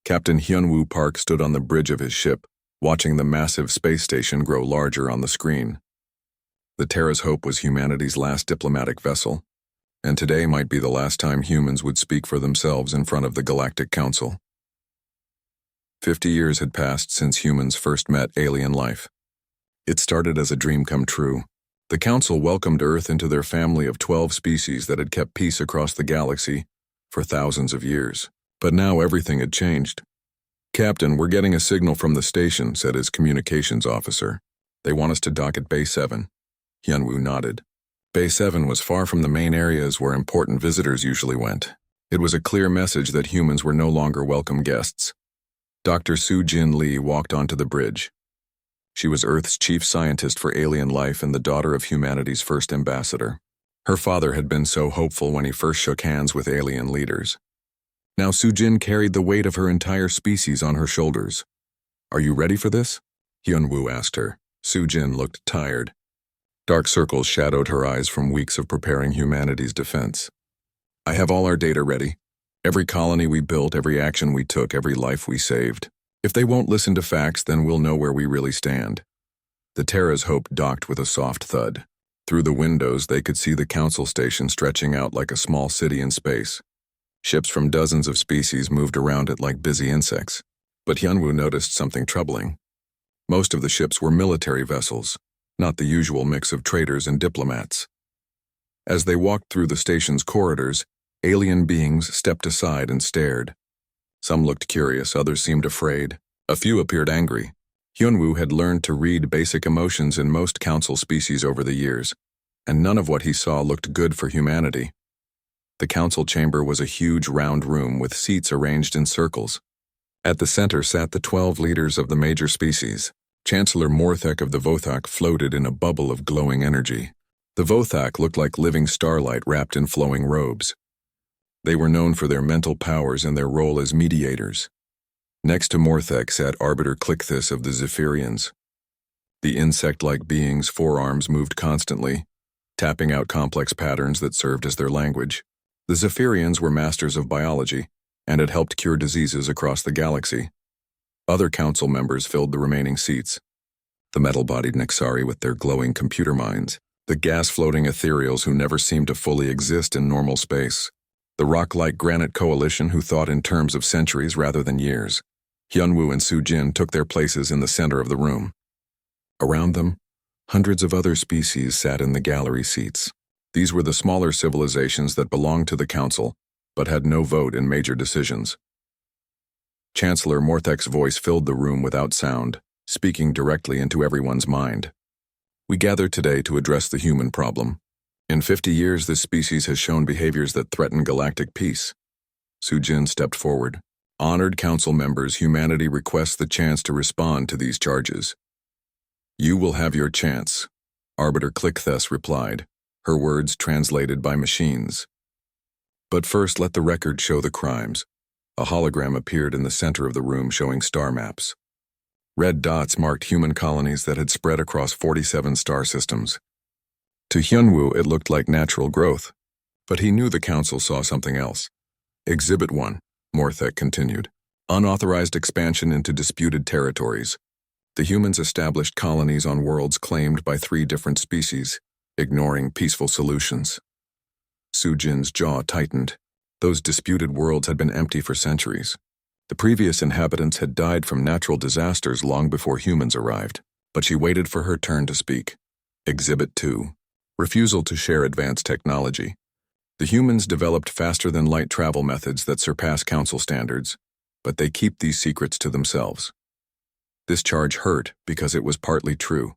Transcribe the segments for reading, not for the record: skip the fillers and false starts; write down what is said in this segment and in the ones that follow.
Captain Hyunwoo Park stood on the bridge of his ship, watching the massive space station grow larger on the screen. The Terra's Hope was humanity's last diplomatic vessel, and today might be the last time humans would speak for themselves in front of the Galactic Council. 50 years had passed since humans first met alien life. It started as a dream come true. The Council welcomed Earth into their family of 12 species that had kept peace across the galaxy for thousands of years. But now everything had changed. "Captain, we're getting a signal from the station," said his communications officer. "They want us to dock at Bay 7. Hyunwoo nodded. Bay 7 was far from the main areas where important visitors usually went. It was a clear message that humans were no longer welcome guests. Dr. Soo-Jin Lee walked onto the bridge. She was Earth's chief scientist for alien life and the daughter of humanity's first ambassador. Her father had been so hopeful when he first shook hands with alien leaders. Now Soo-Jin carried the weight of her entire species on her shoulders. "Are you ready for this?" Hyunwoo asked her. Soo-Jin looked tired. Dark circles shadowed her eyes from weeks of preparing humanity's defense. "I have all our data ready. Every colony we built, every action we took, every life we saved. If they won't listen to facts, then we'll know where we really stand." The Terra's Hope docked with a soft thud. Through the windows, they could see the Council station stretching out like a small city in space. Ships from dozens of species moved around it like busy insects. But Hyunwoo noticed something troubling. Most of the ships were military vessels, not the usual mix of traders and diplomats. As they walked through the station's corridors, alien beings stepped aside and stared. Some looked curious, others seemed afraid. A few appeared angry. Hyunwoo had learned to read basic emotions in most Council species over the years, and none of what he saw looked good for humanity. The Council chamber was a huge round room with seats arranged in circles. At the center sat the 12 leaders of the major species. Chancellor Morthek of the Vothak floated in a bubble of glowing energy. The Vothak looked like living starlight wrapped in flowing robes. They were known for their mental powers and their role as mediators. Next to Morthek sat Arbiter Clickthis of the Zephyrians. The insect-like beings' forearms moved constantly, tapping out complex patterns that served as their language. The Zephyrians were masters of biology and had helped cure diseases across the galaxy. Other Council members filled the remaining seats. The metal-bodied Nexari with their glowing computer minds. The gas-floating ethereals who never seemed to fully exist in normal space. The rock-like granite coalition who thought in terms of centuries rather than years. Hyunwoo and Soo-Jin took their places in the center of the room. Around them, hundreds of other species sat in the gallery seats. These were the smaller civilizations that belonged to the Council, but had no vote in major decisions. Chancellor Morthek's voice filled the room without sound, speaking directly into everyone's mind. "We gather today to address the human problem. In 50 years, this species has shown behaviors that threaten galactic peace." Soo-Jin stepped forward. "Honored Council members, humanity requests the chance to respond to these charges." "You will have your chance," Arbiter Clickthis replied, her words translated by machines. "But first, let the record show the crimes." A hologram appeared in the center of the room showing star maps. Red dots marked human colonies that had spread across 47 star systems. To Hyunwoo, it looked like natural growth, but he knew the Council saw something else. "Exhibit 1, Morthek continued. "Unauthorized expansion into disputed territories. The humans established colonies on worlds claimed by 3 different species, ignoring peaceful solutions." Soo-Jin's jaw tightened. Those disputed worlds had been empty for centuries. The previous inhabitants had died from natural disasters long before humans arrived, but she waited for her turn to speak. "Exhibit 2. Refusal to share advanced technology. The humans developed faster-than-light travel methods that surpass Council standards, but they keep these secrets to themselves." This charge hurt because it was partly true.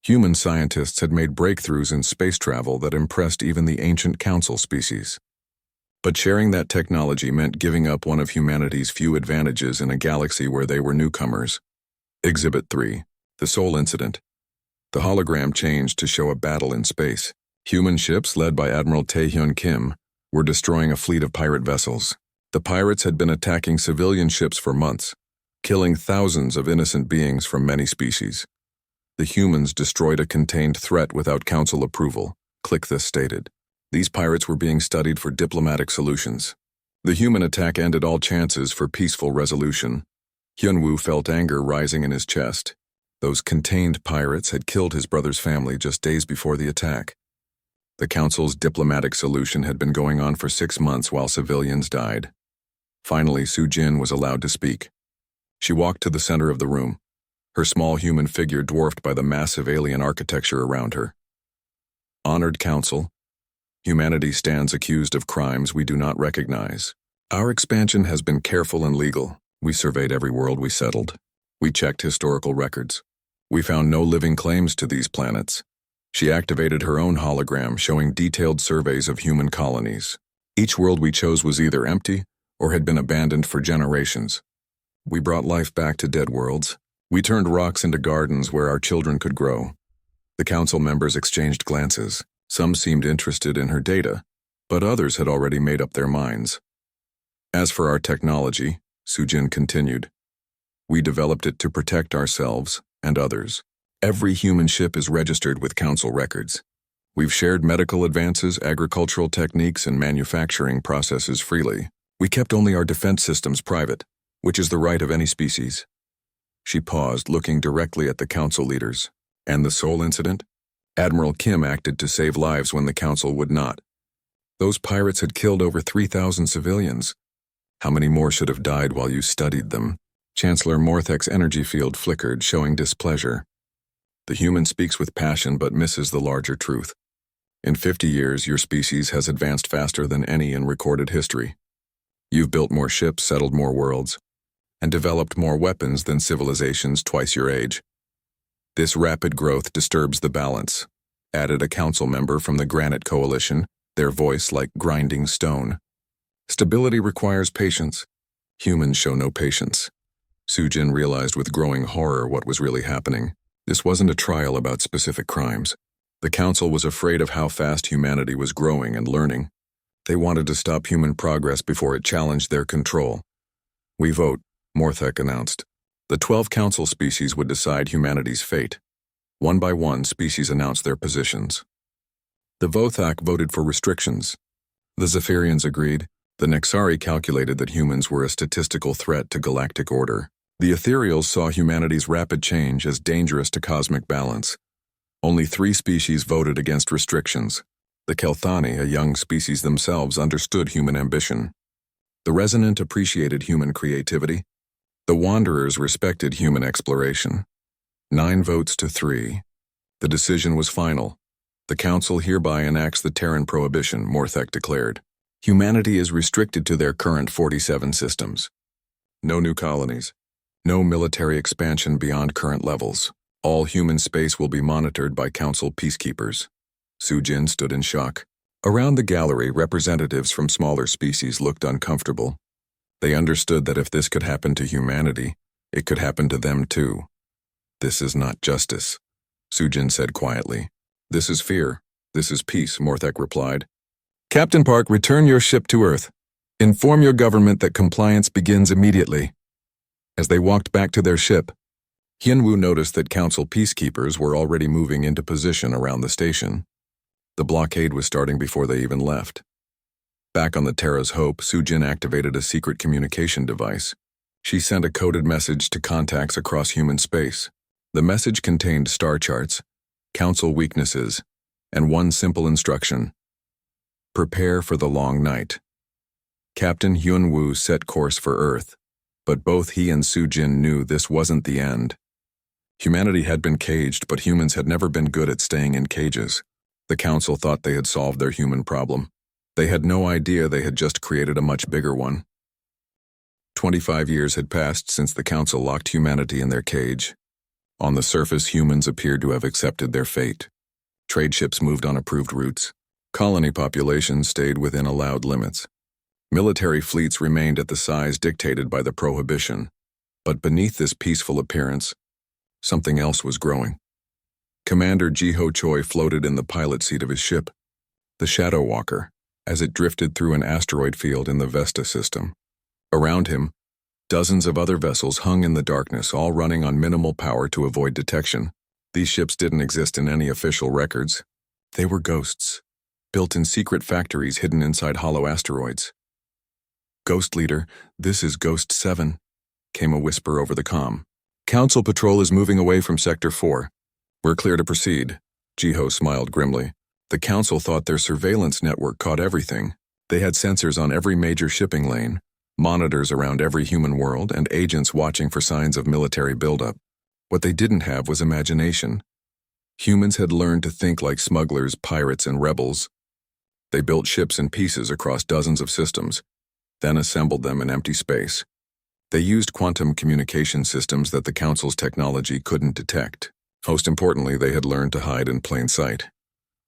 Human scientists had made breakthroughs in space travel that impressed even the ancient Council species. But sharing that technology meant giving up one of humanity's few advantages in a galaxy where they were newcomers. Exhibit 3. The Seoul Incident. The hologram changed to show a battle in space. Human ships, led by Admiral Taehyun Kim, were destroying a fleet of pirate vessels. The pirates had been attacking civilian ships for months, killing thousands of innocent beings from many species. The humans destroyed a contained threat without Council approval, Clickthis stated. These pirates were being studied for diplomatic solutions. The human attack ended all chances for peaceful resolution. Hyunwoo felt anger rising in his chest. Those contained pirates had killed his brother's family just days before the attack. The council's diplomatic solution had been going on for 6 months while civilians died. Finally, Soo-jin was allowed to speak. She walked to the center of the room, her small human figure dwarfed by the massive alien architecture around her. Honored Council, humanity stands accused of crimes we do not recognize. Our expansion has been careful and legal. We surveyed every world we settled. We checked historical records. We found no living claims to these planets. She activated her own hologram showing detailed surveys of human colonies. Each world we chose was either empty or had been abandoned for generations. We brought life back to dead worlds. We turned rocks into gardens where our children could grow. The council members exchanged glances. Some seemed interested in her data, but others had already made up their minds. As for our technology, Soo-jin continued, we developed it to protect ourselves and others. Every human ship is registered with council records. We've shared medical advances, agricultural techniques, and manufacturing processes freely. We kept only our defense systems private, which is the right of any species. She paused, looking directly at the council leaders. And the Seoul incident? Admiral Kim acted to save lives when the council would not. Those pirates had killed over 3,000 civilians. How many more should have died while you studied them? Chancellor Morthek's energy field flickered, showing displeasure. The human speaks with passion but misses the larger truth. In 50 years, your species has advanced faster than any in recorded history. You've built more ships, settled more worlds, and developed more weapons than civilizations twice your age. This rapid growth disturbs the balance, added a council member from the Granite Coalition, their voice like grinding stone. Stability requires patience. Humans show no patience. Soo-jin realized with growing horror what was really happening. This wasn't a trial about specific crimes. The council was afraid of how fast humanity was growing and learning. They wanted to stop human progress before it challenged their control. We vote, Morthek announced. The 12 council species would decide humanity's fate. One by one, species announced their positions. The Vothak voted for restrictions. The Zephyrians agreed. The Nexari calculated that humans were a statistical threat to galactic order. The Ethereals saw humanity's rapid change as dangerous to cosmic balance. Only 3 species voted against restrictions. The Kelthani, a young species themselves, understood human ambition. The Resonant appreciated human creativity. The Wanderers respected human exploration. 9 votes to 3. The decision was final. The Council hereby enacts the Terran Prohibition, Morthek declared. Humanity is restricted to their current 47 systems. No new colonies. No military expansion beyond current levels. All human space will be monitored by Council peacekeepers. Soo-jin stood in shock. Around the gallery, representatives from smaller species looked uncomfortable. They understood that if this could happen to humanity, it could happen to them too. This is not justice, Soo-jin said quietly. This is fear. This is peace, Morthek replied. Captain Park, return your ship to Earth. Inform your government that compliance begins immediately. As they walked back to their ship, Hyunwoo noticed that Council peacekeepers were already moving into position around the station. The blockade was starting before they even left. Back on the Terra's Hope, Soo-jin activated a secret communication device. She sent a coded message to contacts across human space. The message contained star charts, Council weaknesses, and one simple instruction. Prepare for the long night. Captain Hyunwoo set course for Earth, but both he and Soo-jin knew this wasn't the end. Humanity had been caged, but humans had never been good at staying in cages. The Council thought they had solved their human problem. They had no idea they had just created a much bigger one. 25 years had passed since the Council locked humanity in their cage. On the surface, humans appeared to have accepted their fate. Trade ships moved on approved routes. Colony populations stayed within allowed limits. Military fleets remained at the size dictated by the Prohibition. But beneath this peaceful appearance, something else was growing. Commander Ji-ho Choi floated in the pilot seat of his ship, the Shadow Walker, as it drifted through an asteroid field in the Vesta system. Around him, dozens of other vessels hung in the darkness, all running on minimal power to avoid detection. These ships didn't exist in any official records. They were ghosts, built in secret factories hidden inside hollow asteroids. Ghost Leader, this is Ghost 7, came a whisper over the comm. Council patrol is moving away from Sector 4. We're clear to proceed. Jiho smiled grimly. The Council thought their surveillance network caught everything. They had sensors on every major shipping lane, monitors around every human world, and agents watching for signs of military buildup. What they didn't have was imagination. Humans had learned to think like smugglers, pirates, and rebels. They built ships in pieces across dozens of systems, then assembled them in empty space. They used quantum communication systems that the Council's technology couldn't detect. Most importantly, they had learned to hide in plain sight.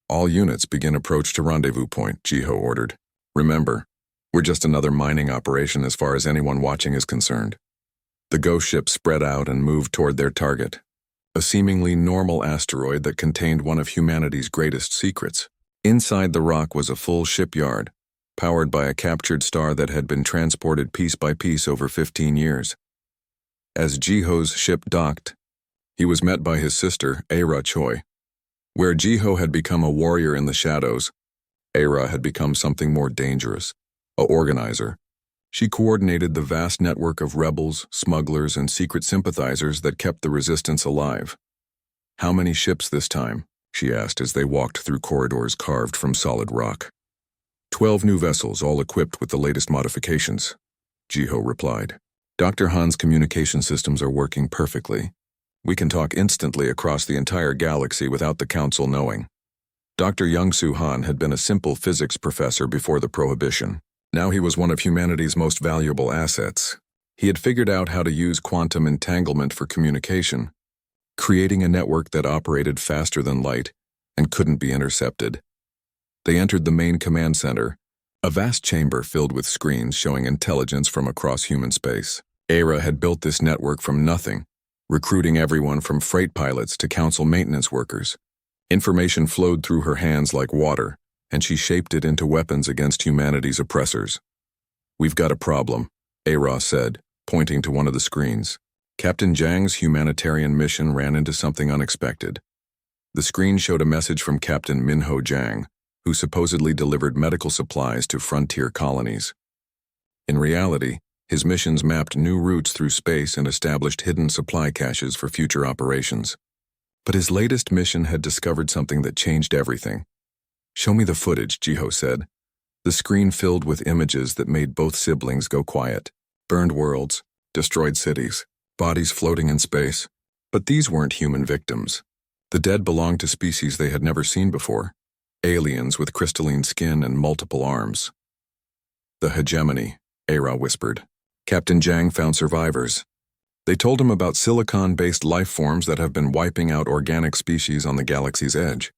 All units begin approach to rendezvous point, Jiho ordered. Remember, we're just another mining operation as far as anyone watching is concerned. The ghost ship spread out and moved toward their target, a seemingly normal asteroid that contained one of humanity's greatest secrets. Inside the rock was a full shipyard, powered by a captured star that had been transported piece by piece over 15 years. As Jiho's ship docked, he was met by his sister, Aira Choi. Where Jiho had become a warrior in the shadows, Aira had become something more dangerous, an organizer. She coordinated the vast network of rebels, smugglers, and secret sympathizers that kept the resistance alive. How many ships this time? She asked as they walked through corridors carved from solid rock. 12 new vessels, all equipped with the latest modifications, Jiho replied. Dr. Han's communication systems are working perfectly. We can talk instantly across the entire galaxy without the Council knowing. Dr. Young-Soo Han had been a simple physics professor before the Prohibition. Now he was one of humanity's most valuable assets. He had figured out how to use quantum entanglement for communication, creating a network that operated faster than light and couldn't be intercepted. They entered the main command center, a vast chamber filled with screens showing intelligence from across human space. Aira had built this network from nothing, recruiting everyone from freight pilots to Council maintenance workers. Information flowed through her hands like water, and she shaped it into weapons against humanity's oppressors. We've got a problem, Aira said, pointing to one of the screens. Captain Jang's humanitarian mission ran into something unexpected. The screen showed a message from Captain Minho Jang, who supposedly delivered medical supplies to frontier colonies. In reality, his missions mapped new routes through space and established hidden supply caches for future operations. But his latest mission had discovered something that changed everything. Show me the footage, Jiho said. The screen filled with images that made both siblings go quiet. Burned worlds, destroyed cities, bodies floating in space. But these weren't human victims. The dead belonged to species they had never seen before. Aliens with crystalline skin and multiple arms. The hegemony, Aira whispered. Captain Jang found survivors. They told him about silicon-based life forms that have been wiping out organic species on the galaxy's edge.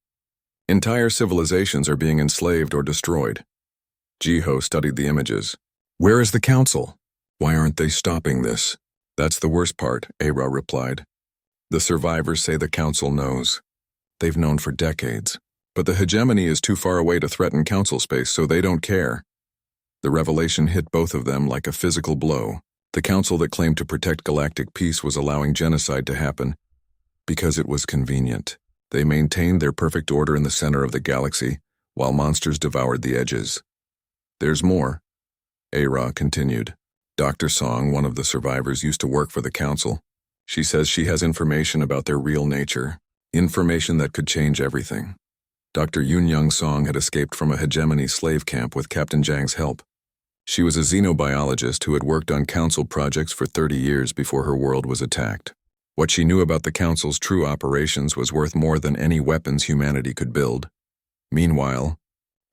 Entire civilizations are being enslaved or destroyed. Jiho studied the images. Where is the Council? Why aren't they stopping this? That's the worst part, Aira replied. The survivors say the Council knows. They've known for decades. But the hegemony is too far away to threaten Council space, so they don't care. The revelation hit both of them like a physical blow. The Council that claimed to protect galactic peace was allowing genocide to happen because it was convenient. They maintained their perfect order in the center of the galaxy, while monsters devoured the edges. There's more, Aira continued. Dr. Song, one of the survivors, used to work for the Council. She says she has information about their real nature, information that could change everything. Dr. Yoon Young Song had escaped from a hegemony slave camp with Captain Jang's help. She was a xenobiologist who had worked on Council projects for 30 years before her world was attacked. What she knew about the Council's true operations was worth more than any weapons humanity could build. Meanwhile,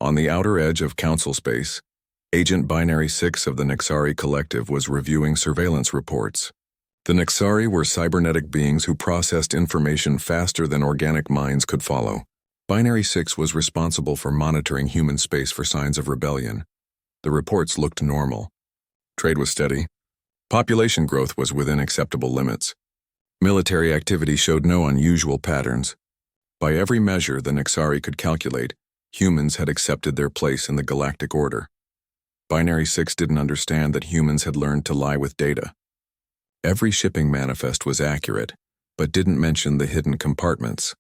on the outer edge of Council space, Agent Binary 6 of the Nexari Collective was reviewing surveillance reports. The Nexari were cybernetic beings who processed information faster than organic minds could follow. Binary 6 was responsible for monitoring human space for signs of rebellion. The reports looked normal. Trade was steady. Population growth was within acceptable limits. Military activity showed no unusual patterns. By every measure the Nexari could calculate, humans had accepted their place in the galactic order. Binary 6 didn't understand that humans had learned to lie with data. Every shipping manifest was accurate, but didn't mention the hidden compartments.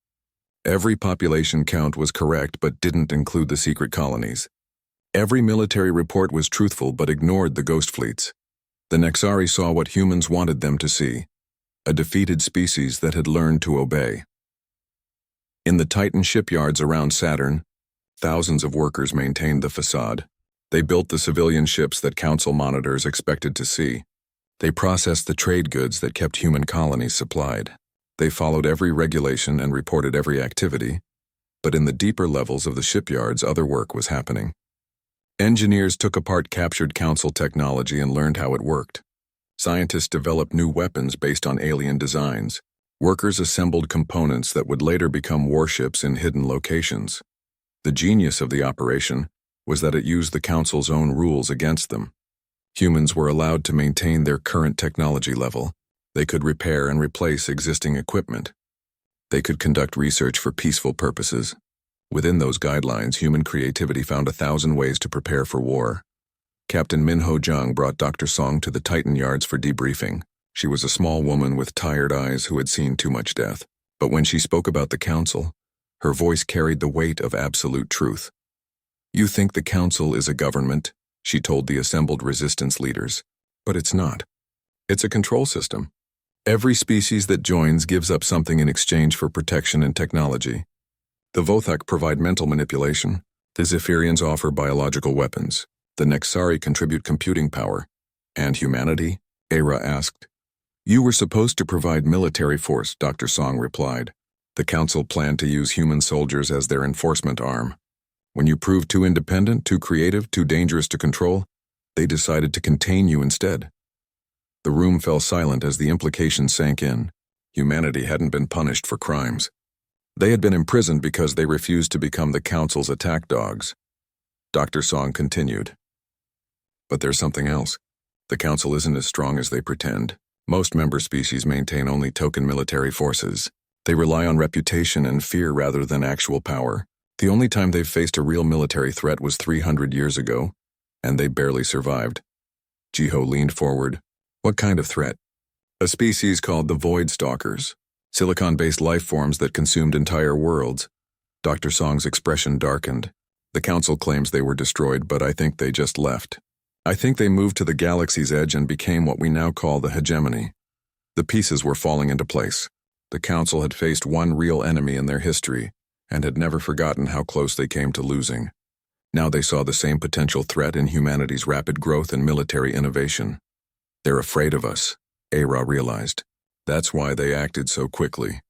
Every population count was correct but didn't include the secret colonies. Every military report was truthful but ignored the ghost fleets. The Nexari saw what humans wanted them to see: a defeated species that had learned to obey. In the Titan shipyards around Saturn, thousands of workers maintained the facade. They built the civilian ships that Council monitors expected to see. They processed the trade goods that kept human colonies supplied. They followed every regulation and reported every activity, but in the deeper levels of the shipyards, other work was happening. Engineers took apart captured Council technology and learned how it worked. Scientists developed new weapons based on alien designs. Workers assembled components that would later become warships in hidden locations. The genius of the operation was that it used the Council's own rules against them. Humans were allowed to maintain their current technology level. They could repair and replace existing equipment. They could conduct research for peaceful purposes. Within those guidelines, human creativity found 1,000 ways to prepare for war. Captain Minho Jung brought Dr. Song to the Titan yards for debriefing. She was a small woman with tired eyes who had seen too much death. But when she spoke about the Council, her voice carried the weight of absolute truth. "You think the Council is a government," she told the assembled resistance leaders. "But it's not. It's a control system. Every species that joins gives up something in exchange for protection and technology. The Vothak provide mental manipulation. The Zephyrians offer biological weapons. The Nexari contribute computing power. And humanity?" Era asked. "You were supposed to provide military force," Dr. Song replied. "The Council planned to use human soldiers as their enforcement arm. When you proved too independent, too creative, too dangerous to control, they decided to contain you instead." The room fell silent as the implication sank in. Humanity hadn't been punished for crimes. They had been imprisoned because they refused to become the Council's attack dogs. Dr. Song continued. "But there's something else. The Council isn't as strong as they pretend. Most member species maintain only token military forces. They rely on reputation and fear rather than actual power. The only time they've faced a real military threat was 300 years ago, and they barely survived." Jiho leaned forward. "What kind of threat?" "A species called the Void Stalkers. Silicon-based life forms that consumed entire worlds." Dr. Song's expression darkened. "The Council claims they were destroyed, but I think they just left. I think they moved to the galaxy's edge and became what we now call the hegemony. The pieces were falling into place. The Council had faced one real enemy in their history and had never forgotten how close they came to losing. Now they saw the same potential threat in humanity's rapid growth and military innovation. They're afraid of us," Era realized. "That's why they acted so quickly.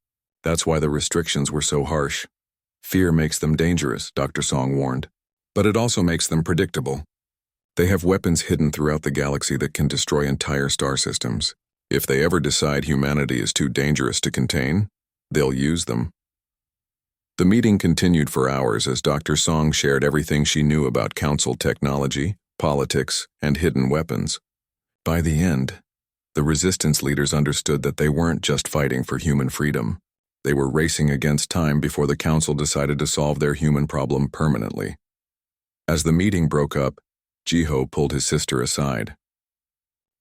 That's why the restrictions were so harsh. Fear makes them dangerous," Dr. Song warned. "But it also makes them predictable. They have weapons hidden throughout the galaxy that can destroy entire star systems. If they ever decide humanity is too dangerous to contain, they'll use them." The meeting continued for hours as Dr. Song shared everything she knew about Council technology, politics, and hidden weapons. By the end, the resistance leaders understood that they weren't just fighting for human freedom. They were racing against time before the Council decided to solve their human problem permanently. As the meeting broke up, Jiho pulled his sister aside.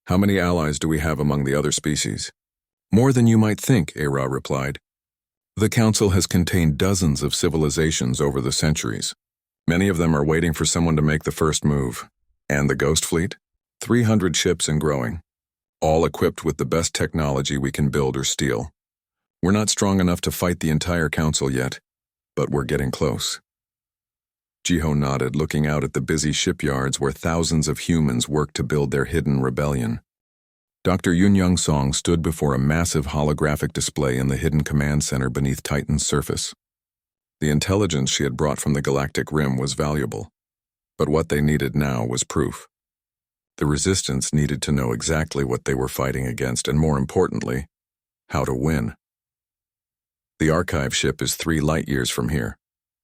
"How many allies do we have among the other species?" "More than you might think," Era replied. "The Council has contained dozens of civilizations over the centuries. Many of them are waiting for someone to make the first move. And the Ghost Fleet? 300 ships and growing. All equipped with the best technology we can build or steal. We're not strong enough to fight the entire Council yet, but we're getting close." Jiho nodded, looking out at the busy shipyards where thousands of humans worked to build their hidden rebellion. Dr. Yunyoung Song stood before a massive holographic display in the hidden command center beneath Titan's surface. The intelligence she had brought from the Galactic Rim was valuable, but what they needed now was proof. The Resistance needed to know exactly what they were fighting against and, more importantly, how to win. "The archive ship is 3 light-years from here,"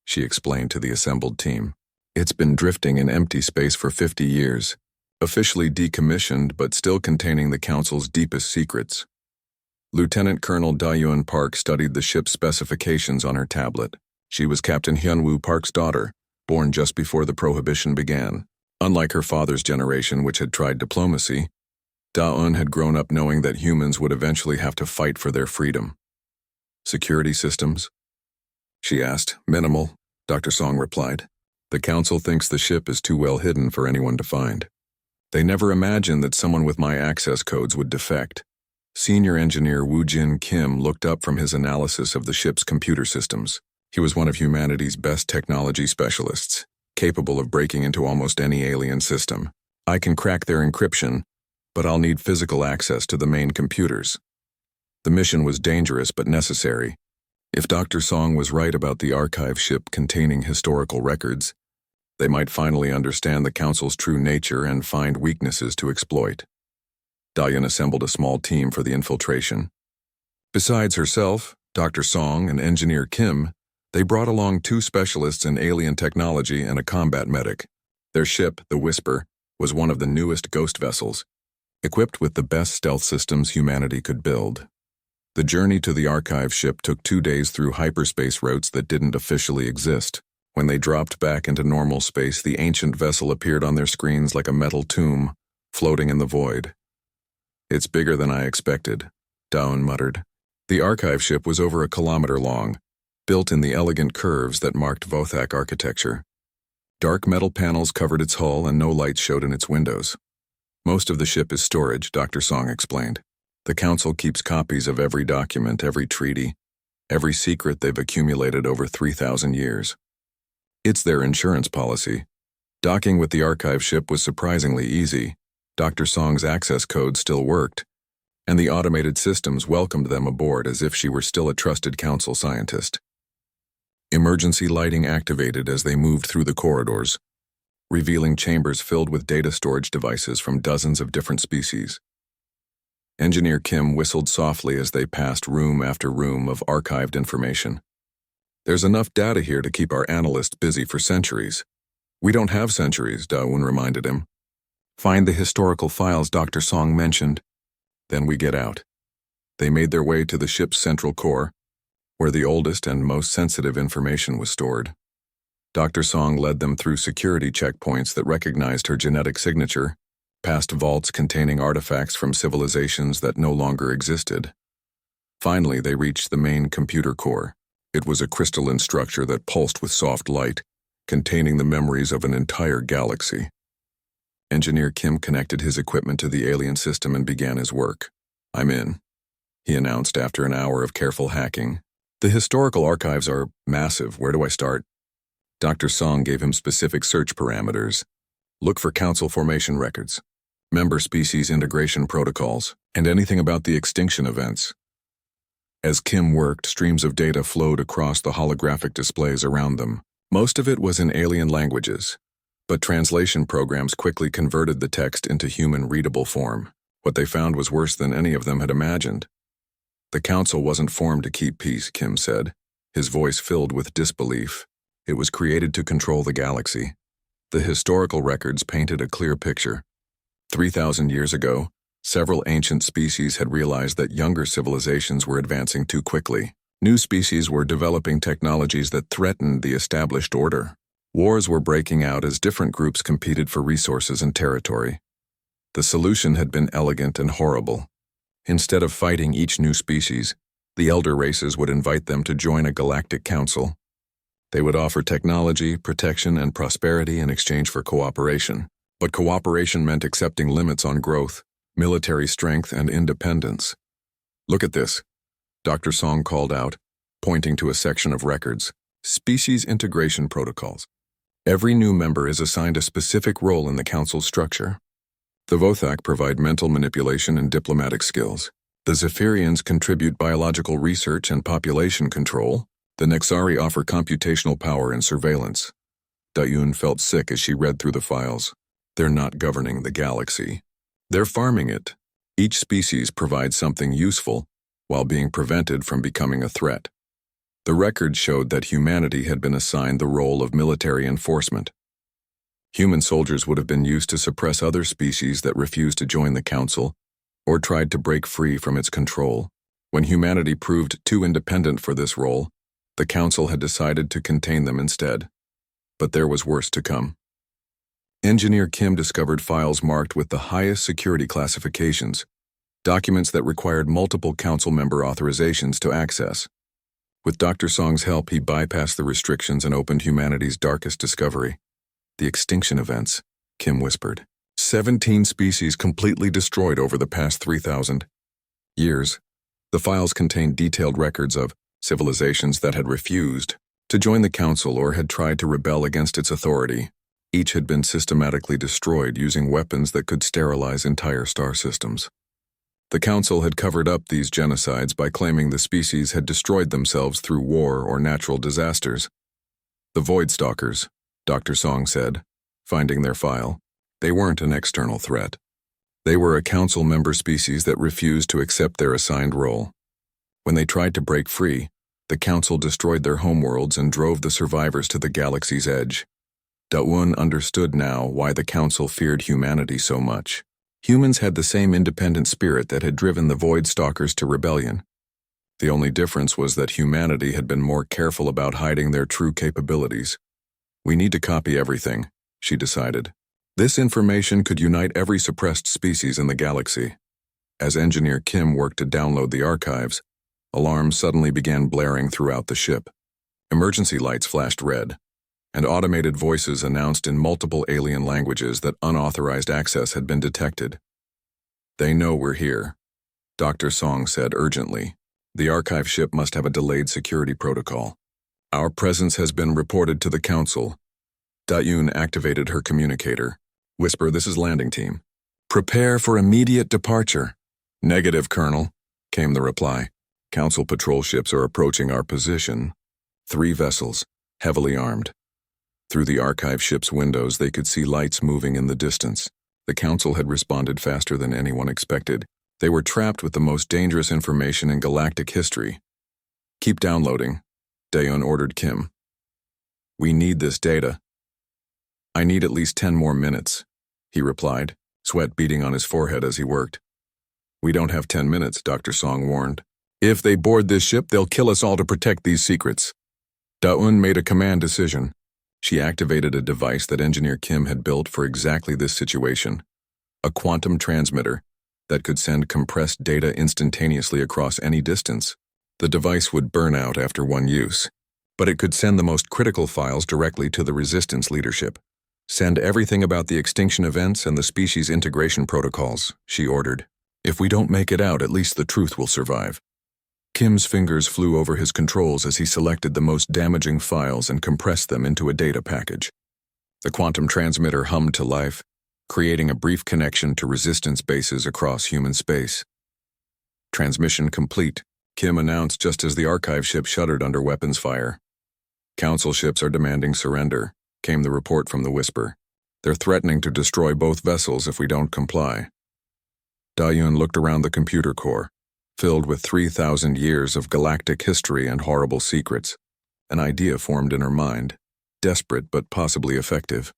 she explained to the assembled team. "It's been drifting in empty space for 50 years, officially decommissioned but still containing the Council's deepest secrets." Lieutenant Colonel Dayuan Park studied the ship's specifications on her tablet. She was Captain Hyunwoo Park's daughter, born just before the Prohibition began. Unlike her father's generation, which had tried diplomacy, Da-un had grown up knowing that humans would eventually have to fight for their freedom. "Security systems?" she asked. "Minimal," Dr. Song replied. The Council thinks the ship is too well hidden for anyone to find. They never imagined that someone with my access codes would defect. Senior Engineer Woo-Jin Kim looked up from his analysis of the ship's computer systems. He was one of humanity's best technology specialists, capable of breaking into almost any alien system. I can crack their encryption, but I'll need physical access to the main computers. The mission was dangerous but necessary. If Dr. Song was right about the archive ship containing historical records, they might finally understand the Council's true nature and find weaknesses to exploit. Dalian assembled a small team for the infiltration. Besides herself, Dr. Song, and Engineer Kim, they brought along 2 specialists in alien technology and a combat medic. Their ship, the Whisper, was one of the newest ghost vessels, equipped with the best stealth systems humanity could build. The journey to the archive ship took 2 days through hyperspace routes that didn't officially exist. When they dropped back into normal space, the ancient vessel appeared on their screens like a metal tomb, floating in the void. "It's bigger than I expected," Daun muttered. The archive ship was over 1 kilometer long, built in the elegant curves that marked Vothak architecture. Dark metal panels covered its hull and no lights showed in its windows. "Most of the ship is storage," Dr. Song explained. "The Council keeps copies of every document, every treaty, every secret they've accumulated over 3,000 years. It's their insurance policy." Docking with the archive ship was surprisingly easy. Dr. Song's access code still worked, and the automated systems welcomed them aboard as if she were still a trusted Council scientist. Emergency lighting activated as they moved through the corridors, revealing chambers filled with data storage devices from dozens of different species. Engineer Kim whistled softly as they passed room after room of archived information. "There's enough data here to keep our analysts busy for centuries." "We don't have centuries," Daun reminded him. "Find the historical files Dr. Song mentioned. Then we get out." They made their way to the ship's central core, where the oldest and most sensitive information was stored. Dr. Song led them through security checkpoints that recognized her genetic signature, past vaults containing artifacts from civilizations that no longer existed. Finally, they reached the main computer core. It was a crystalline structure that pulsed with soft light, containing the memories of an entire galaxy. Engineer Kim connected his equipment to the alien system and began his work. "I'm in," he announced after an hour of careful hacking. "The historical archives are massive. Where do I start?" Dr. Song gave him specific search parameters. "Look for Council formation records, member species integration protocols, and anything about the extinction events." As Kim worked, streams of data flowed across the holographic displays around them. Most of it was in alien languages, but translation programs quickly converted the text into human-readable form. What they found was worse than any of them had imagined. "The Council wasn't formed to keep peace," Kim said, his voice filled with disbelief. "It was created to control the galaxy." The historical records painted a clear picture. 3,000 years ago, several ancient species had realized that younger civilizations were advancing too quickly. New species were developing technologies that threatened the established order. Wars were breaking out as different groups competed for resources and territory. The solution had been elegant and horrible. Instead of fighting each new species, the elder races would invite them to join a galactic council. They would offer technology, protection, and prosperity in exchange for cooperation. But cooperation meant accepting limits on growth, military strength, and independence. "Look at this," Dr. Song called out, pointing to a section of records. "Species integration protocols. Every new member is assigned a specific role in the Council's structure. The Vothak provide mental manipulation and diplomatic skills. The Zephyrians contribute biological research and population control. The Nexari offer computational power and surveillance." Dayun felt sick as she read through the files. They're not governing the galaxy. They're farming it. Each species provides something useful while being prevented from becoming a threat. The record showed that humanity had been assigned the role of military enforcement. Human soldiers would have been used to suppress other species that refused to join the Council or tried to break free from its control. When humanity proved too independent for this role, the Council had decided to contain them instead. But there was worse to come. Engineer Kim discovered files marked with the highest security classifications, documents that required multiple Council member authorizations to access. With Dr. Song's help, he bypassed the restrictions and opened humanity's darkest discovery. The extinction events, Kim whispered. 17 species completely destroyed over the past 3,000 years. The files contained detailed records of civilizations that had refused to join the Council or had tried to rebel against its authority. Each had been systematically destroyed using weapons that could sterilize entire star systems. The Council had covered up these genocides by claiming the species had destroyed themselves through war or natural disasters. The Void Stalkers, Dr. Song said, finding their file. They weren't an external threat. They were a Council member species that refused to accept their assigned role. When they tried to break free, the Council destroyed their homeworlds and drove the survivors to the galaxy's edge. Daun understood now why the Council feared humanity so much. Humans had the same independent spirit that had driven the Void Stalkers to rebellion. The only difference was that humanity had been more careful about hiding their true capabilities. We need to copy everything, she decided. This information could unite every suppressed species in the galaxy. As Engineer Kim worked to download the archives, alarms suddenly began blaring throughout the ship. Emergency lights flashed red, and automated voices announced in multiple alien languages that unauthorized access had been detected. They know we're here, Dr. Song said urgently. The archive ship must have a delayed security protocol. Our presence has been reported to the Council. Daun activated her communicator. Whisper, this is landing team. Prepare for immediate departure. Negative, Colonel, came the reply. Council patrol ships are approaching our position. 3 vessels, heavily armed. Through the archive ship's windows, they could see lights moving in the distance. The Council had responded faster than anyone expected. They were trapped with the most dangerous information in galactic history. Keep downloading, Daeun ordered Kim. We need this data. I need at least 10 more minutes, he replied, sweat beading on his forehead as he worked. We don't have 10 minutes, Dr. Song warned. If they board this ship, they'll kill us all to protect these secrets. Daun made a command decision. She activated a device that Engineer Kim had built for exactly this situation. A quantum transmitter that could send compressed data instantaneously across any distance. The device would burn out after one use, but it could send the most critical files directly to the Resistance leadership. Send everything about the extinction events and the species integration protocols, she ordered. If we don't make it out, at least the truth will survive. Kim's fingers flew over his controls as he selected the most damaging files and compressed them into a data package. The quantum transmitter hummed to life, creating a brief connection to Resistance bases across human space. Transmission complete, Kim announced just as the archive ship shuddered under weapons fire. Council ships are demanding surrender, came the report from the Whisper. They're threatening to destroy both vessels if we don't comply. Daeun looked around the computer core, filled with 3,000 years of galactic history and horrible secrets. An idea formed in her mind, desperate but possibly effective.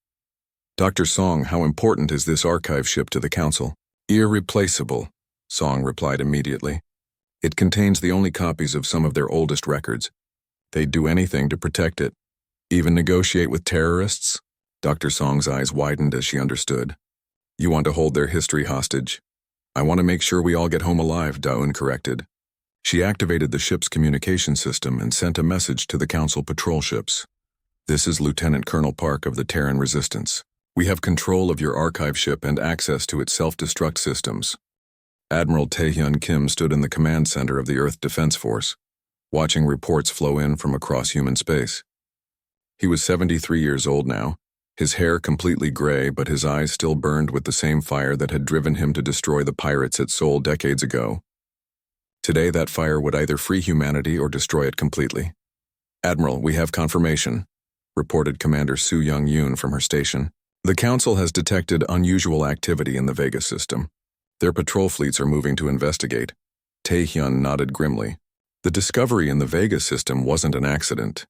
Dr. Song, how important is this archive ship to the Council? Irreplaceable, Song replied immediately. It contains the only copies of some of their oldest records. They'd do anything to protect it. Even negotiate with terrorists? Dr. Song's eyes widened as she understood. You want to hold their history hostage? I want to make sure we all get home alive, Daun corrected. She activated the ship's communication system and sent a message to the Council patrol ships. This is Lieutenant Colonel Park of the Terran Resistance. We have control of your archive ship and access to its self-destruct systems. Admiral Taehyun Kim stood in the command center of the Earth Defense Force, watching reports flow in from across human space. He was 73 years old now, his hair completely gray, but his eyes still burned with the same fire that had driven him to destroy the pirates at Seoul decades ago. Today, that fire would either free humanity or destroy it completely. Admiral, we have confirmation, reported Commander Su Young-yoon from her station. The Council has detected unusual activity in the Vega system. Their patrol fleets are moving to investigate. Taehyun nodded grimly. The discovery in the Vega system wasn't an accident.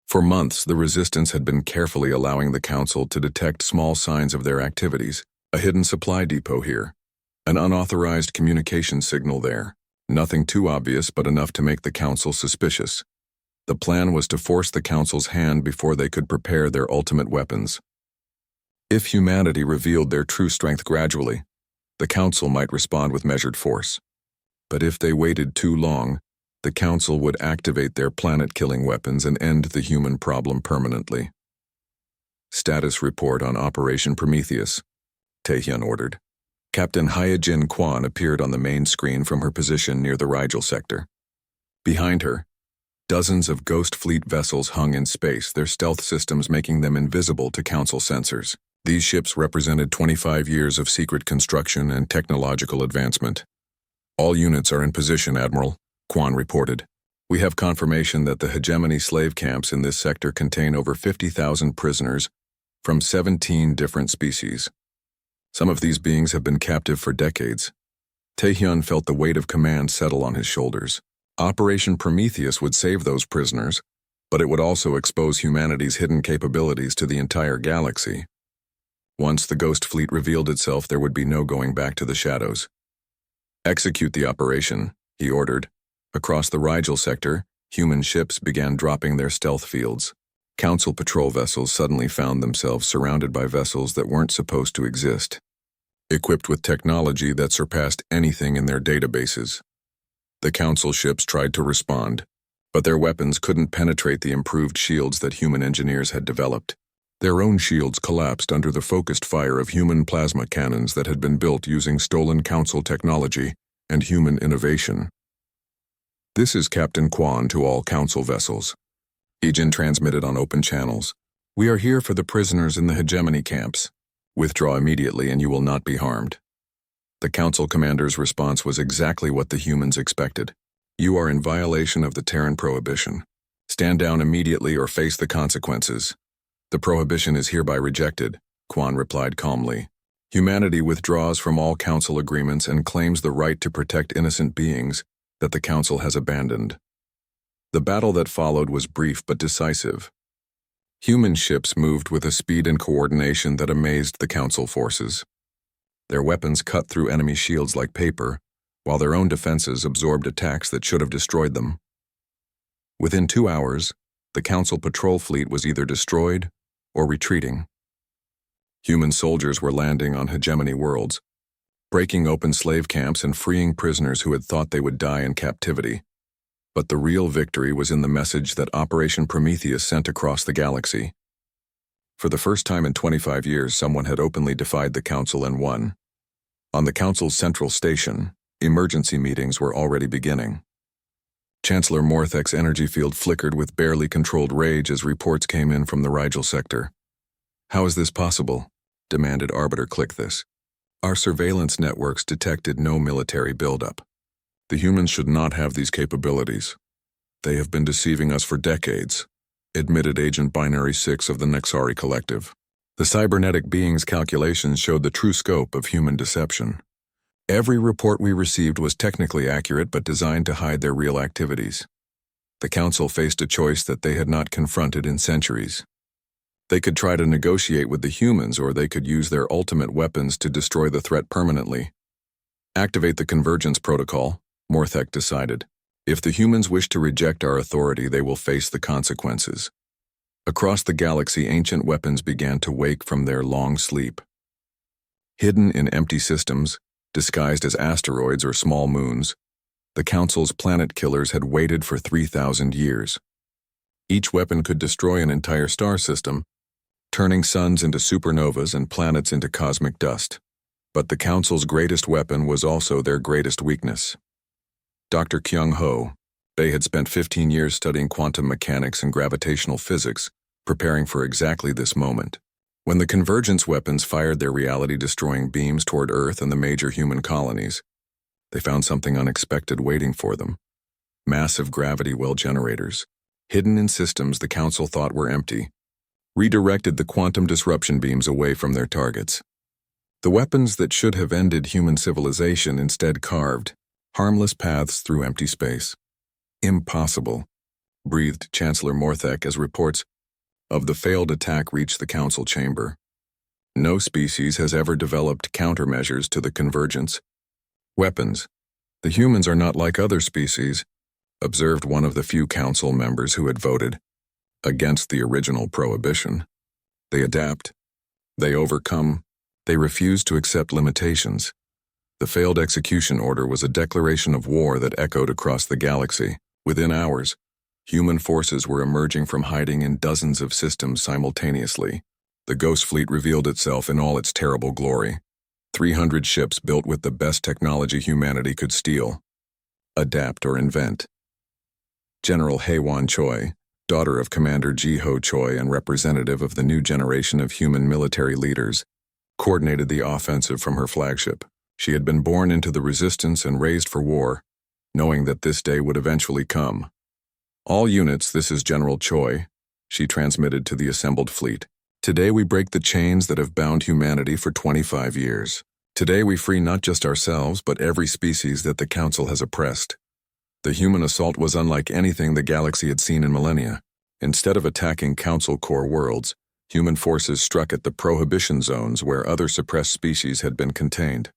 For months, the Resistance had been carefully allowing the Council to detect small signs of their activities. A hidden supply depot here. An unauthorized communication signal there. Nothing too obvious, but enough to make the Council suspicious. The plan was to force the Council's hand before they could prepare their ultimate weapons. If humanity revealed their true strength gradually, the Council might respond with measured force. But if they waited too long, the Council would activate their planet-killing weapons and end the human problem permanently. Status report on Operation Prometheus, Taehyun ordered. Captain Hyojin Kwan appeared on the main screen from her position near the Rigel sector. Behind her, dozens of Ghost Fleet vessels hung in space, their stealth systems making them invisible to Council sensors. These ships represented 25 years of secret construction and technological advancement. All units are in position, Admiral, Kwan reported. We have confirmation that the hegemony slave camps in this sector contain over 50,000 prisoners from 17 different species. Some of these beings have been captive for decades. Taehyun felt the weight of command settle on his shoulders. Operation Prometheus would save those prisoners, but it would also expose humanity's hidden capabilities to the entire galaxy. Once the Ghost Fleet revealed itself, there would be no going back to the shadows. Execute the operation, he ordered. Across the Rigel sector, human ships began dropping their stealth fields. Council patrol vessels suddenly found themselves surrounded by vessels that weren't supposed to exist, equipped with technology that surpassed anything in their databases. The Council ships tried to respond, but their weapons couldn't penetrate the improved shields that human engineers had developed. Their own shields collapsed under the focused fire of human plasma cannons that had been built using stolen Council technology and human innovation. This is Captain Kwan to all Council vessels. Hyojin transmitted on open channels. We are here for the prisoners in the hegemony camps. Withdraw immediately and you will not be harmed. The Council commander's response was exactly what the humans expected. You are in violation of the Terran prohibition. Stand down immediately or face the consequences. The prohibition is hereby rejected, Kwan replied calmly. Humanity withdraws from all Council agreements and claims the right to protect innocent beings that the Council has abandoned. The battle that followed was brief but decisive. Human ships moved with a speed and coordination that amazed the Council forces. Their weapons cut through enemy shields like paper, while their own defenses absorbed attacks that should have destroyed them. Within 2 hours, the Council patrol fleet was either destroyed or retreating. Human soldiers were landing on hegemony worlds, breaking open slave camps and freeing prisoners who had thought they would die in captivity. But the real victory was in the message that Operation Prometheus sent across the galaxy. For the first time in 25 years, someone had openly defied the Council and won. On the Council's central station, emergency meetings were already beginning. Chancellor Morthek's energy field flickered with barely controlled rage as reports came in from the Rigel sector. How is this possible? Demanded Arbiter. Click this. Our surveillance networks detected no military buildup. The humans should not have these capabilities. They have been deceiving us for decades, admitted Agent Binary 6 of the Nexari Collective. The cybernetic being's calculations showed the true scope of human deception. Every report we received was technically accurate but designed to hide their real activities. The Council faced a choice that they had not confronted in centuries. They could try to negotiate with the humans, or they could use their ultimate weapons to destroy the threat permanently. Activate the convergence protocol, Morthek decided. If the humans wish to reject our authority, they will face the consequences. Across the galaxy, ancient weapons began to wake from their long sleep. Hidden in empty systems, disguised as asteroids or small moons, the Council's planet killers had waited for 3,000 years. Each weapon could destroy an entire star system, turning suns into supernovas and planets into cosmic dust. But the Council's greatest weapon was also their greatest weakness. Dr. Kyung-ho, they had spent 15 years studying quantum mechanics and gravitational physics, preparing for exactly this moment. When the convergence weapons fired their reality-destroying beams toward Earth and the major human colonies, they found something unexpected waiting for them. Massive gravity well generators, hidden in systems the Council thought were empty, redirected the quantum disruption beams away from their targets. The weapons that should have ended human civilization instead carved harmless paths through empty space. Impossible, breathed Chancellor Morthek as reports of the failed attack reached the Council chamber. No species has ever developed countermeasures to the convergence weapons. The humans are not like other species, observed one of the few Council members who had voted against the original prohibition. They adapt. They overcome. They refuse to accept limitations. The failed execution order was a declaration of war that echoed across the galaxy. Within hours, human forces were emerging from hiding in dozens of systems simultaneously. The Ghost Fleet revealed itself in all its terrible glory. 300 ships built with the best technology humanity could steal, adapt, or invent. General Haewon Choi, daughter of Commander Ji-ho Choi and representative of the new generation of human military leaders, coordinated the offensive from her flagship. She had been born into the resistance and raised for war, knowing that this day would eventually come. "All units, this is General Choi," she transmitted to the assembled fleet. "Today we break the chains that have bound humanity for 25 years. Today we free not just ourselves, but every species that the Council has oppressed." The human assault was unlike anything the galaxy had seen in millennia. Instead of attacking Council core worlds, human forces struck at the prohibition zones where other suppressed species had been contained.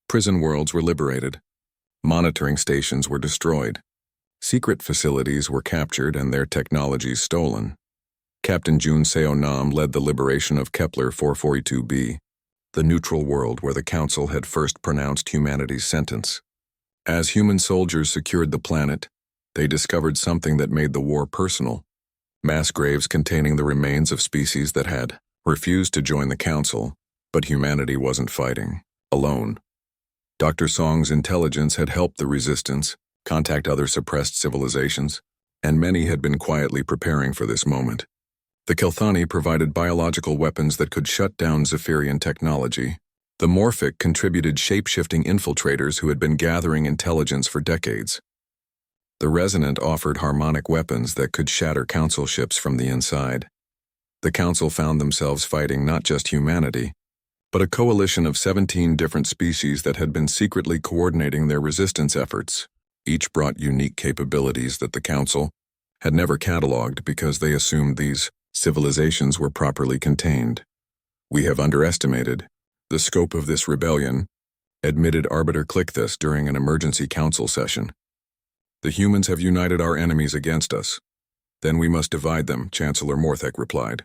Prison worlds were liberated. Monitoring stations were destroyed. Secret facilities were captured and their technologies stolen. Captain Jun Seo-nam led the liberation of Kepler 442b, the neutral world where the Council had first pronounced humanity's sentence. As human soldiers secured the planet, they discovered something that made the war personal: mass graves containing the remains of species that had refused to join the Council, but humanity wasn't fighting alone. Dr. Song's intelligence had helped the resistance contact other suppressed civilizations, and many had been quietly preparing for this moment. The Kelthani provided biological weapons that could shut down Zephyrian technology. The Morphic contributed shape-shifting infiltrators who had been gathering intelligence for decades. The Resonant offered harmonic weapons that could shatter Council ships from the inside. The Council found themselves fighting not just humanity, but a coalition of 17 different species that had been secretly coordinating their resistance efforts. Each brought unique capabilities that the Council had never cataloged because they assumed these civilizations were properly contained. "We have underestimated the scope of this rebellion," admitted Arbiter Clickthus during an emergency council session. "The humans have united our enemies against us. Then we must divide them," Chancellor Morthek replied.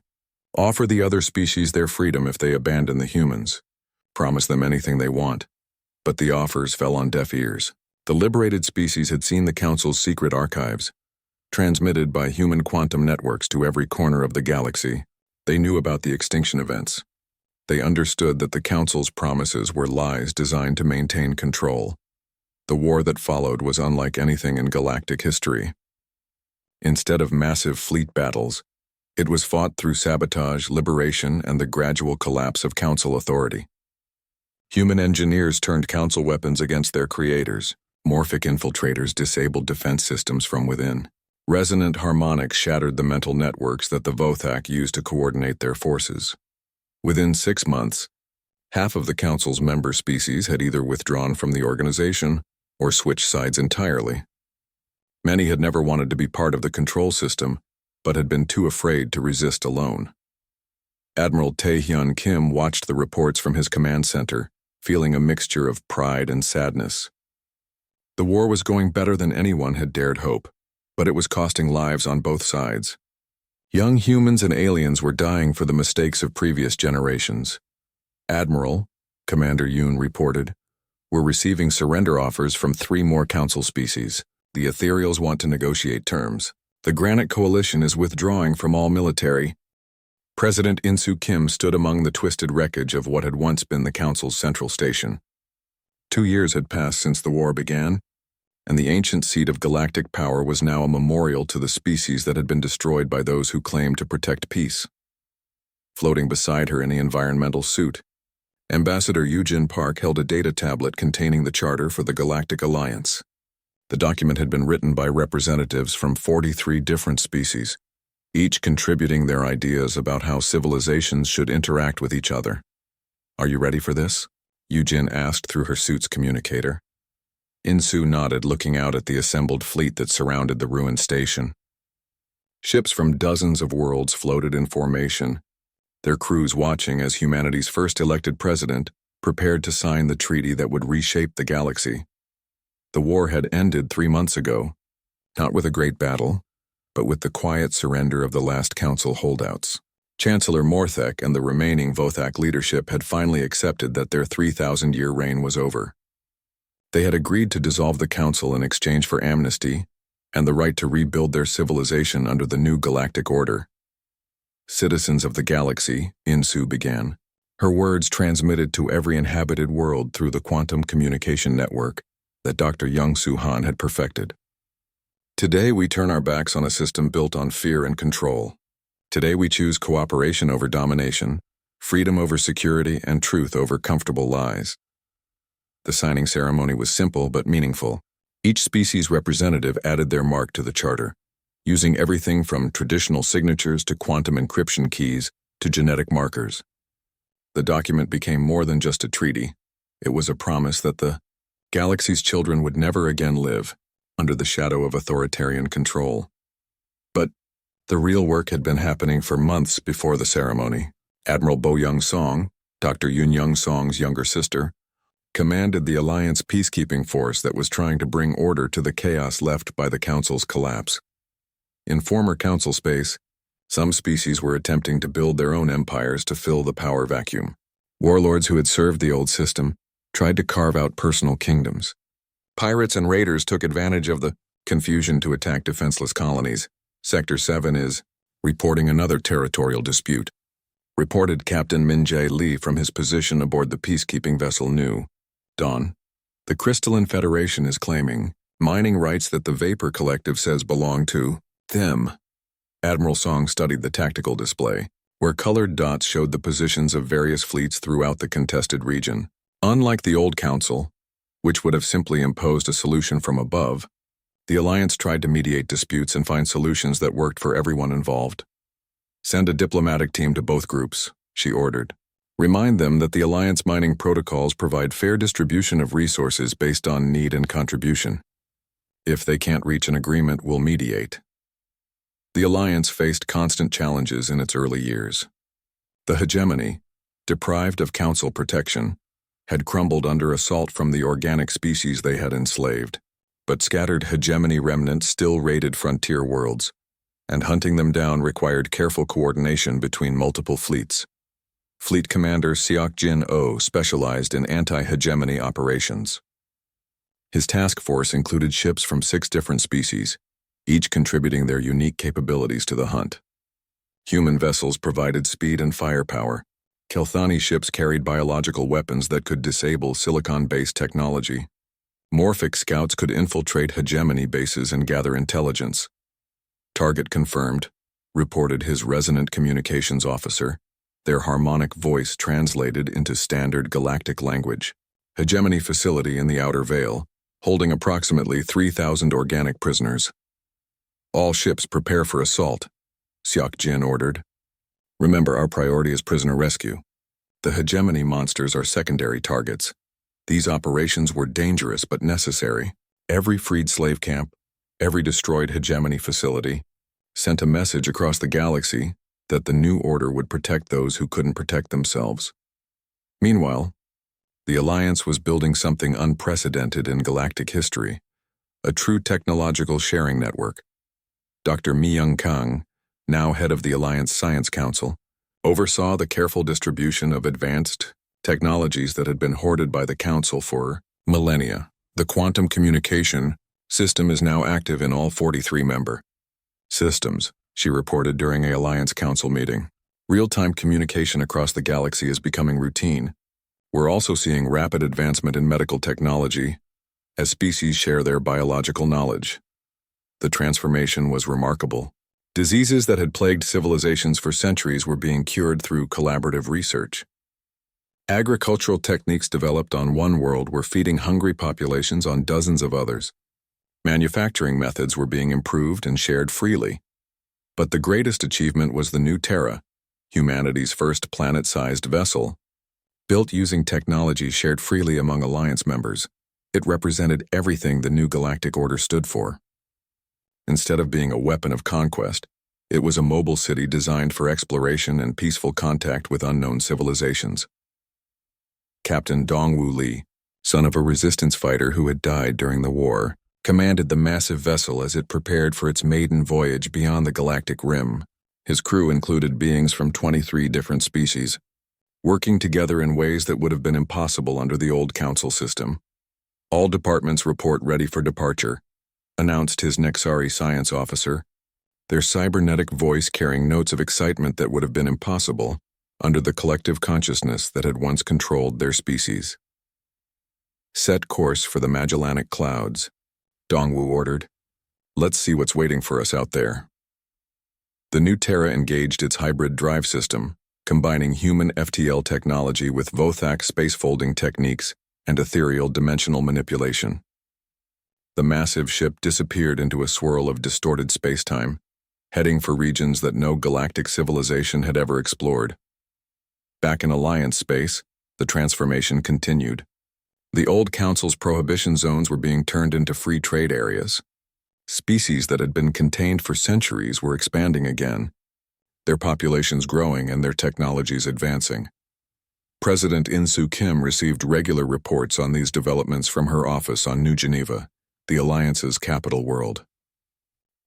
"Offer the other species their freedom if they abandon the humans. Promise them anything they want." But the offers fell on deaf ears. The liberated species had seen the Council's secret archives, transmitted by human quantum networks to every corner of the galaxy. They knew about the extinction events. They understood that the Council's promises were lies designed to maintain control. The war that followed was unlike anything in galactic history. Instead of massive fleet battles, it was fought through sabotage, liberation, and the gradual collapse of Council authority. Human engineers turned Council weapons against their creators. Morphic infiltrators disabled defense systems from within. Resonant harmonics shattered the mental networks that the Vothak used to coordinate their forces. Within 6 months, half of the Council's member species had either withdrawn from the organization or switched sides entirely. Many had never wanted to be part of the control system, but had been too afraid to resist alone. Admiral Tae-hyun Kim watched the reports from his command center, feeling a mixture of pride and sadness. The war was going better than anyone had dared hope, but it was costing lives on both sides. Young humans and aliens were dying for the mistakes of previous generations. "Admiral," Commander Yoon reported, "we're receiving surrender offers from 3 more Council species. The Ethereals want to negotiate terms. The Granite Coalition is withdrawing from all military." President In-soo Kim stood among the twisted wreckage of what had once been the Council's central station. 2 years had passed since the war began, and the ancient seat of galactic power was now a memorial to the species that had been destroyed by those who claimed to protect peace. Floating beside her in the environmental suit, Ambassador Eugene Park held a data tablet containing the charter for the Galactic Alliance. The document had been written by representatives from 43 different species, each contributing their ideas about how civilizations should interact with each other. "Are you ready for this?" Eugene asked through her suit's communicator. In-soo nodded, looking out at the assembled fleet that surrounded the ruined station. Ships from dozens of worlds floated in formation, their crews watching as humanity's first elected president prepared to sign the treaty that would reshape the galaxy. The war had ended 3 months ago, not with a great battle, but with the quiet surrender of the last Council holdouts. Chancellor Morthek and the remaining Vothak leadership had finally accepted that their 3,000-year reign was over. They had agreed to dissolve the Council in exchange for amnesty, and the right to rebuild their civilization under the new galactic order. Citizens of the galaxy, Insu began. Her words transmitted to every inhabited world through the quantum communication network that Dr. Young-Soo Han had perfected. Today we turn our backs on a system built on fear and control. Today we choose cooperation over domination, freedom over security, and truth over comfortable lies. The signing ceremony was simple but meaningful. Each species representative added their mark to the charter, using everything from traditional signatures to quantum encryption keys to genetic markers. The document became more than just a treaty. It was a promise that the galaxy's children would never again live under the shadow of authoritarian control. But the real work had been happening for months before the ceremony. Admiral Bo Young-song, Dr. Yoon Young-song's younger sister, commanded the Alliance peacekeeping force that was trying to bring order to the chaos left by the Council's collapse. In former Council space, some species were attempting to build their own empires to fill the power vacuum. Warlords who had served the old system tried to carve out personal kingdoms. Pirates and raiders took advantage of the confusion to attack defenseless colonies. Sector 7 is reporting another territorial dispute. Reported Captain Min Jae Lee from his position aboard the peacekeeping vessel New Dawn. The Crystalline Federation is claiming mining rights that the Vapor Collective says belong to them. Admiral Song studied the tactical display, where colored dots showed the positions of various fleets throughout the contested region. Unlike the old Council, which would have simply imposed a solution from above, the Alliance tried to mediate disputes and find solutions that worked for everyone involved. Send a diplomatic team to both groups, she ordered. Remind them that the Alliance mining protocols provide fair distribution of resources based on need and contribution. If they can't reach an agreement, we'll mediate. The Alliance faced constant challenges in its early years. The hegemony, deprived of Council protection, had crumbled under assault from the organic species they had enslaved, but scattered hegemony remnants still raided frontier worlds, and hunting them down required careful coordination between multiple fleets. Fleet Commander Seok Jin-oh specialized in anti-hegemony operations. His task force included ships from 6 different species, each contributing their unique capabilities to the hunt. Human vessels provided speed and firepower. Kelthani ships carried biological weapons that could disable silicon-based technology. Morphic scouts could infiltrate hegemony bases and gather intelligence. Target confirmed, reported his resonant communications officer, their harmonic voice translated into standard galactic language. Hegemony facility in the Outer Veil, holding approximately 3,000 organic prisoners. All ships prepare for assault, Seok Jin ordered. Remember, our priority is prisoner rescue. The hegemony monsters are secondary targets. These operations were dangerous but necessary. Every freed slave camp, every destroyed hegemony facility, sent a message across the galaxy that the new order would protect those who couldn't protect themselves. Meanwhile, the Alliance was building something unprecedented in galactic history, a true technological sharing network. Dr. Mi-young Kang, now head of the Alliance Science Council, oversaw the careful distribution of advanced technologies that had been hoarded by the Council for millennia. The quantum communication system is now active in all 43 member systems, she reported during a Alliance Council meeting. Real-time communication across the galaxy is becoming routine. We're also seeing rapid advancement in medical technology as species share their biological knowledge. The transformation was remarkable. Diseases that had plagued civilizations for centuries were being cured through collaborative research. Agricultural techniques developed on one world were feeding hungry populations on dozens of others. Manufacturing methods were being improved and shared freely. But the greatest achievement was the new Terra, humanity's first planet-sized vessel. Built using technology shared freely among Alliance members, it represented everything the new galactic order stood for. Instead of being a weapon of conquest, it was a mobile city designed for exploration and peaceful contact with unknown civilizations. Captain Dongwoo Lee, son of a resistance fighter who had died during the war, commanded the massive vessel as it prepared for its maiden voyage beyond the galactic rim. His crew included beings from 23 different species, working together in ways that would have been impossible under the old Council system. All departments report ready for departure. announced his Nexari science officer, their cybernetic voice carrying notes of excitement that would have been impossible under the collective consciousness that had once controlled their species. Set course for the Magellanic Clouds, Dongwu ordered. Let's see what's waiting for us out there. The new Terra engaged its hybrid drive system, combining human FTL technology with Vothak spacefolding techniques and ethereal dimensional manipulation. The massive ship disappeared into a swirl of distorted spacetime, heading for regions that no galactic civilization had ever explored. Back in Alliance space, the transformation continued. The old Council's prohibition zones were being turned into free trade areas. Species that had been contained for centuries were expanding again, their populations growing and their technologies advancing. President In-Soo Kim received regular reports on these developments from her office on New Geneva, the Alliance's capital world.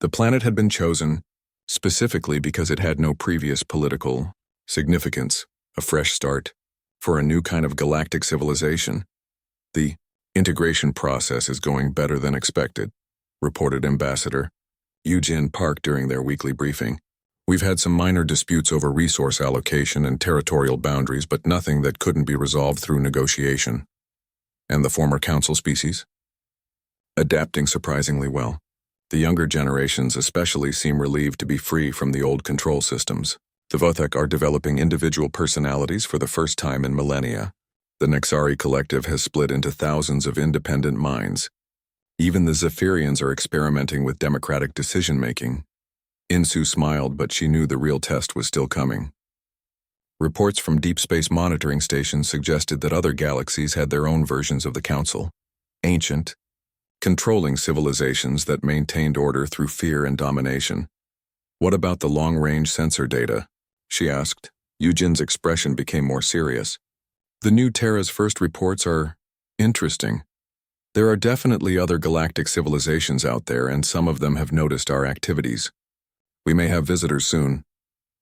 The planet had been chosen specifically because it had no previous political significance, a fresh start, for a new kind of galactic civilization. The integration process is going better than expected, reported Ambassador Eugene Park during their weekly briefing. We've had some minor disputes over resource allocation and territorial boundaries, but nothing that couldn't be resolved through negotiation. And the former council species? Adapting surprisingly well. The younger generations especially seem relieved to be free from the old control systems. The Vothak are developing individual personalities for the first time in millennia. The Nexari collective has split into thousands of independent minds. Even the Zephyrians are experimenting with democratic decision-making. In-Soo smiled, but she knew the real test was still coming. Reports from deep space monitoring stations suggested that other galaxies had their own versions of the Council. Ancient, controlling civilizations that maintained order through fear and domination. What about the long-range sensor data? She asked. Eugen's expression became more serious. The new Terra's first reports are interesting. There are definitely other galactic civilizations out there, and some of them have noticed our activities. We may have visitors soon.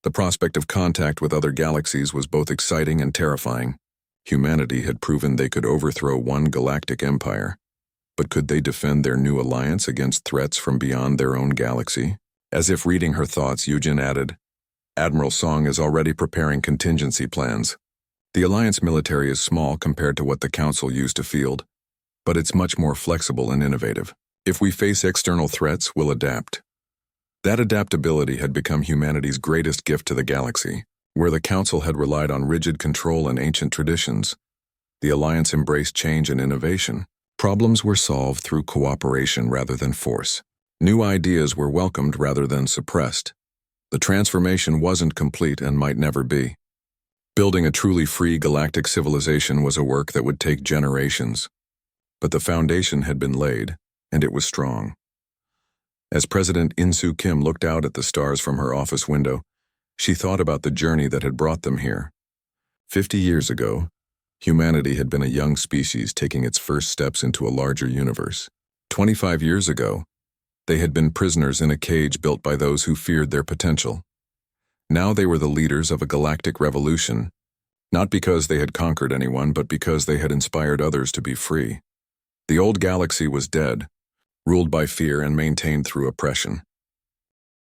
The prospect of contact with other galaxies was both exciting and terrifying. Humanity had proven they could overthrow one galactic empire. But could they defend their new alliance against threats from beyond their own galaxy? As if reading her thoughts, Eugen added, Admiral Song is already preparing contingency plans. The Alliance military is small compared to what the Council used to field, but it's much more flexible and innovative. If we face external threats, we'll adapt. That adaptability had become humanity's greatest gift to the galaxy. Where the Council had relied on rigid control and ancient traditions, the Alliance embraced change and innovation. Problems were solved through cooperation rather than force. New ideas were welcomed rather than suppressed. The transformation wasn't complete and might never be. Building a truly free galactic civilization was a work that would take generations. But the foundation had been laid, and it was strong. As President In-Soo Kim looked out at the stars from her office window, she thought about the journey that had brought them here. 50 years ago, humanity had been a young species taking its first steps into a larger universe. 25 years ago, they had been prisoners in a cage built by those who feared their potential. Now they were the leaders of a galactic revolution, not because they had conquered anyone, but because they had inspired others to be free. The old galaxy was dead, ruled by fear and maintained through oppression.